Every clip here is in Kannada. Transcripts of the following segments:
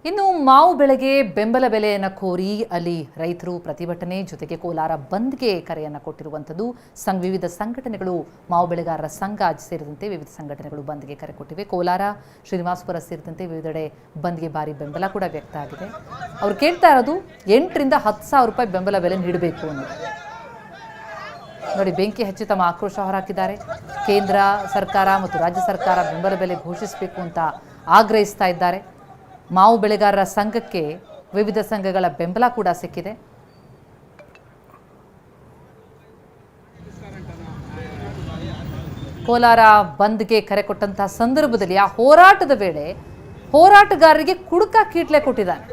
ಇನ್ನು ಮಾವು ಬೆಳೆಗೆ ಬೆಂಬಲ ಬೆಲೆಯನ್ನು ಕೋರಿ ಅಲ್ಲಿ ರೈತರು ಪ್ರತಿಭಟನೆ ಜೊತೆಗೆ ಕೋಲಾರ ಬಂದ್ಗೆ ಕರೆಯನ್ನು ಕೊಟ್ಟಿರುವಂಥದ್ದು. ವಿವಿಧ ಸಂಘಟನೆಗಳು ಮಾವು ಬೆಳೆಗಾರರ ಸಂಘ ಸೇರಿದಂತೆ ವಿವಿಧ ಸಂಘಟನೆಗಳು ಬಂದ್ಗೆ ಕರೆ ಕೊಟ್ಟಿವೆ. ಕೋಲಾರ, ಶ್ರೀನಿವಾಸಪುರ ಸೇರಿದಂತೆ ವಿವಿಧೆಡೆ ಬಂದ್ಗೆ ಭಾರಿ ಬೆಂಬಲ ಕೂಡ ವ್ಯಕ್ತ ಆಗಿದೆ. ಅವರು ಕೇಳ್ತಾ ಇರೋದು 8 ರಿಂದ 10 ಸಾವಿರ ರೂಪಾಯಿ ಬೆಂಬಲ ಬೆಲೆ ನೀಡಬೇಕು ಅನ್ನೋದು. ನೋಡಿ, ಬೆಂಕಿ ಹಚ್ಚಿ ತಮ್ಮ ಆಕ್ರೋಶ ಹೊರಹಾಕಿದ್ದಾರೆ. ಕೇಂದ್ರ ಸರ್ಕಾರ ಮತ್ತು ರಾಜ್ಯ ಸರ್ಕಾರ ಬೆಂಬಲ ಬೆಲೆ ಘೋಷಿಸಬೇಕು ಅಂತ ಆಗ್ರಹಿಸ್ತಾ ಇದ್ದಾರೆ. ಮಾವು ಬೆಳೆಗಾರರ ಸಂಘಕ್ಕೆ ವಿವಿಧ ಸಂಘಗಳ ಬೆಂಬಲ ಕೂಡ ಸಿಕ್ಕಿದೆ. ಕೋಲಾರ ಬಂದ್ಗೆ ಕರೆ ಕೊಟ್ಟಂತಹ ಸಂದರ್ಭದಲ್ಲಿ ಆ ಹೋರಾಟದ ವೇಳೆ ಹೋರಾಟಗಾರರಿಗೆ ಕುಡುಕ ಕೀಟ್ಲೆ ಕೊಟ್ಟಿದ್ದಾನೆ.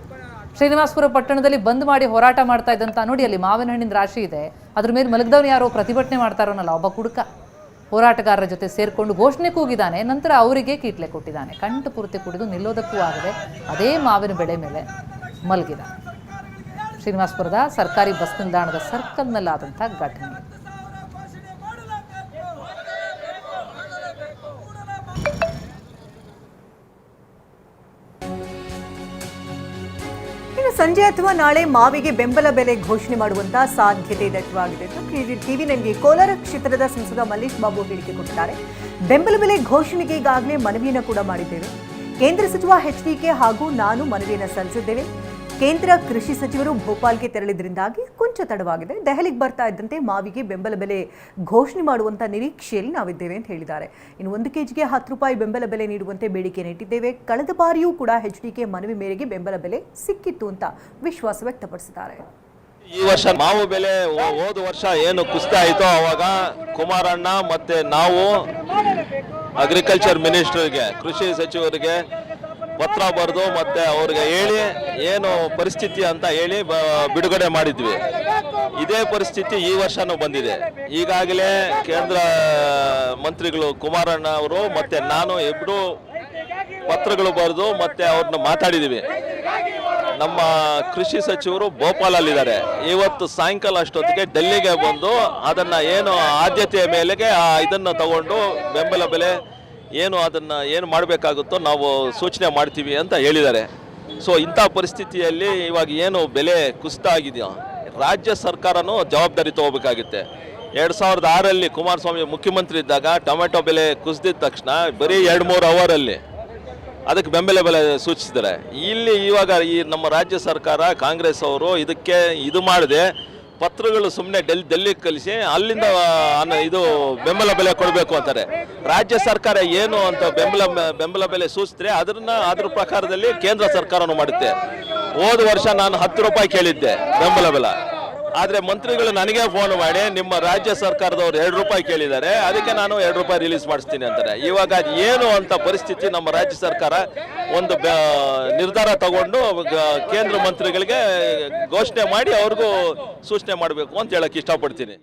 ಶ್ರೀನಿವಾಸಪುರ ಪಟ್ಟಣದಲ್ಲಿ ಬಂದ್ ಮಾಡಿ ಹೋರಾಟ ಮಾಡ್ತಾ ಇದ್ದಂತ ನೋಡಿ, ಅಲ್ಲಿ ಮಾವಿನ ಹಣ್ಣಿನ ರಾಶಿ ಇದೆ, ಅದ್ರ ಮೇಲೆ ಮಲಗದವನು ಯಾರೋ ಪ್ರತಿಭಟನೆ ಮಾಡ್ತಾರೋನಲ್ಲ ಒಬ್ಬ ಕುಡುಕ ಹೋರಾಟಗಾರರ ಜೊತೆ ಸೇರ್ಕೊಂಡು ಘೋಷಣೆ ಕೂಗಿದ್ದಾನೆ. ನಂತರ ಅವರಿಗೆ ಕೀಟ್ಲೆ ಕೊಟ್ಟಿದ್ದಾನೆ. ಕಂಠ ಪೂರ್ತಿ ಕುಡಿದು ನಿಲ್ಲೋದಕ್ಕೂ ಆಗದೆ ಅದೇ ಮಾವಿನ ಬೆಳೆ ಮೇಲೆ ಮಲಗಿದ. ಶ್ರೀನಿವಾಸಪುರದ ಸರ್ಕಾರಿ ಬಸ್ ನಿಲ್ದಾಣದ ಸರ್ಕಲ್ನಲ್ಲಾದಂಥ ಘಟನೆ. ಸಂಜೆ ಅಥವಾ ನಾಳೆ ಮಾವಿಗೆ ಬೆಂಬಲ ಬೆಲೆ ಘೋಷಣೆ ಮಾಡುವಂತಹ ಸಾಧ್ಯತೆ ದಟ್ಟವಾಗಿದೆ ಎಂದು ಟಿವಿ9ಗೆ ಕೋಲಾರ ಕ್ಷೇತ್ರದ ಸಂಸದ ಮಲ್ಲೇಶ್ ಬಾಬು ಹೇಳಿಕೆ ಕೊಟ್ಟಿದ್ದಾರೆ. ಬೆಂಬಲ ಬೆಲೆ ಘೋಷಣೆಗೆ ಈಗಾಗಲೇ ಮನವಿಯನ್ನು ಕೂಡ ಮಾಡಿದ್ದೇವೆ. ಕೇಂದ್ರ ಸಚಿವ ಎಚ್.ಡಿ.ಕೆ ಹಾಗೂ ನಾನು ಮನವಿಯನ್ನು ಸಲ್ಲಿಸಿದ್ದೇವೆ. ಕೇಂದ್ರ ಕೃಷಿ ಸಚಿವರು ಭೋಪಾಲ್ಗೆ ತೆರಳಿದ್ರಿಂದಾಗಿ ಕೊಂಚ ತಡವಾಗಿದೆ. ದೆಹಲಿಗೆ ಬರ್ತಾ ಇದ್ದಂತೆ ಮಾವಿಗೆ ಬೆಂಬಲ ಬೆಲೆ ಘೋಷಣೆ ಮಾಡುವಂತ ನಿರೀಕ್ಷೆಯಲ್ಲಿ ನಾವಿದ್ದೇವೆ ಅಂತ ಹೇಳಿದ್ದಾರೆ. ಇನ್ನು 1 ಕೆಜಿಗೆ 10 ರೂಪಾಯಿ ಬೆಂಬಲ ಬೆಲೆ ನೀಡುವಂತೆ ಬೇಡಿಕೆಯನ್ನು ಇಟ್ಟಿದ್ದೇವೆ. ಕಳೆದ ಬಾರಿಯೂ ಕೂಡ ಎಚ್.ಡಿ.ಕೆ ಮನವಿ ಮೇರೆಗೆ ಬೆಂಬಲ ಬೆಲೆ ಸಿಕ್ಕಿತ್ತು ಅಂತ ವಿಶ್ವಾಸ ವ್ಯಕ್ತಪಡಿಸಿದ್ದಾರೆ. ಈ ವರ್ಷ ಮಾವು ಬೆಲೆ ಹೋದ ವರ್ಷ ಏನು ಕುಸಿತ ಆಯಿತೋ ಅವಾಗ ಕುಮಾರಣ್ಣ ಮತ್ತೆ ನಾವು ಅಗ್ರಿಕಲ್ಚರ್ ಮಿನಿಸ್ಟರ್ಗೆ, ಕೃಷಿ ಸಚಿವರಿಗೆ ಪತ್ರ ಬರೆದು ಮತ್ತೆ ಅವ್ರಿಗೆ ಹೇಳಿ ಏನು ಪರಿಸ್ಥಿತಿ ಅಂತ ಹೇಳಿ ಬಿಡುಗಡೆ ಮಾಡಿದ್ವಿ. ಇದೇ ಪರಿಸ್ಥಿತಿ ಈ ವರ್ಷನೂ ಬಂದಿದೆ. ಈಗಾಗಲೇ ಕೇಂದ್ರ ಮಂತ್ರಿಗಳು ಕುಮಾರಣ್ಣ ಅವರು ಮತ್ತೆ ನಾನು ಇಬ್ಬರು ಪತ್ರಗಳು ಬರೆದು ಮತ್ತೆ ಅವ್ರನ್ನ ಮಾತಾಡಿದ್ದೀವಿ. ನಮ್ಮ ಕೃಷಿ ಸಚಿವರು ಭೋಪಾಲಲ್ಲಿದ್ದಾರೆ. ಇವತ್ತು ಸಾಯಂಕಾಲ ಅಷ್ಟೊತ್ತಿಗೆ ಡೆಲ್ಲಿಗೆ ಬಂದು ಅದನ್ನ ಏನು ಆದ್ಯತೆಯ ಮೇಲೆಗೆ ಇದನ್ನು ತಗೊಂಡು ಬೆಂಬಲ ಬೆಲೆ ಏನು ಮಾಡಬೇಕಾಗುತ್ತೋ ನಾವು ಸೂಚನೆ ಮಾಡ್ತೀವಿ ಅಂತ ಹೇಳಿದ್ದಾರೆ. ಸೊ ಇಂಥ ಪರಿಸ್ಥಿತಿಯಲ್ಲಿ ಇವಾಗ ಏನು ಬೆಲೆ ಕುಸಿತ ಆಗಿದೆಯೋ ರಾಜ್ಯ ಸರ್ಕಾರನೂ ಜವಾಬ್ದಾರಿ ತಗೋಬೇಕಾಗುತ್ತೆ. 2006ರಲ್ಲಿ ಕುಮಾರಸ್ವಾಮಿ ಮುಖ್ಯಮಂತ್ರಿ ಇದ್ದಾಗ ಟೊಮೆಟೊ ಬೆಲೆ ಕುಸಿದಿದ್ದ ತಕ್ಷಣ ಬರೀ 2-3 ಅವರಲ್ಲಿ ಅದಕ್ಕೆ ಬೆಂಬಲ ಬೆಲೆ ಸೂಚಿಸಿದ್ದಾರೆ. ಇಲ್ಲಿ ಇವಾಗ ಈ ನಮ್ಮ ರಾಜ್ಯ ಸರ್ಕಾರ ಕಾಂಗ್ರೆಸ್ ಅವರು ಇದಕ್ಕೆ ಇದು ಮಾಡದೆ ಪತ್ರಗಳು ಸುಮ್ಮನೆ ಡೆಲ್ಲಿಗೆ ಕಳಿಸಿ ಅಲ್ಲಿಂದ ಇದು ಬೆಂಬಲ ಬೆಲೆ ಕೊಡಬೇಕು ಅಂತಾರೆ. ರಾಜ್ಯ ಸರ್ಕಾರ ಏನು ಅಂತ ಬೆಂಬಲ ಬೆಲೆ ಸೂಚಿಸಿದ್ರೆ ಅದ್ರ ಪ್ರಕಾರದಲ್ಲಿ ಕೇಂದ್ರ ಸರ್ಕಾರನೂ ಮಾಡುತ್ತೆ. ಹೋದ ವರ್ಷ ನಾನು 10 ರೂಪಾಯಿ ಕೇಳಿದ್ದೆ ಬೆಂಬಲ ಬೆಲೆ, ಆದರೆ ಮಂತ್ರಿಗಳು ನನಗೆ ಫೋನ್ ಮಾಡಿ ನಿಮ್ಮ ರಾಜ್ಯ ಸರ್ಕಾರದವ್ರು 2 ರೂಪಾಯಿ ಕೇಳಿದ್ದಾರೆ, ಅದಕ್ಕೆ ನಾನು 2 ರೂಪಾಯಿ ರಿಲೀಸ್ ಮಾಡಿಸ್ತೀನಿ ಅಂತಾರೆ. ಇವಾಗ ಏನು ಅಂತ ಪರಿಸ್ಥಿತಿ ನಮ್ಮ ರಾಜ್ಯ ಸರ್ಕಾರ ಒಂದು ನಿರ್ಧಾರ ತಗೊಂಡು ಕೇಂದ್ರ ಮಂತ್ರಿಗಳಿಗೆ ಘೋಷಣೆ ಮಾಡಿ ಅವ್ರಿಗೂ ಸೂಚನೆ ಮಾಡಬೇಕು ಅಂತ ಹೇಳಕ್ಕೆ ಇಷ್ಟಪಡ್ತೀನಿ.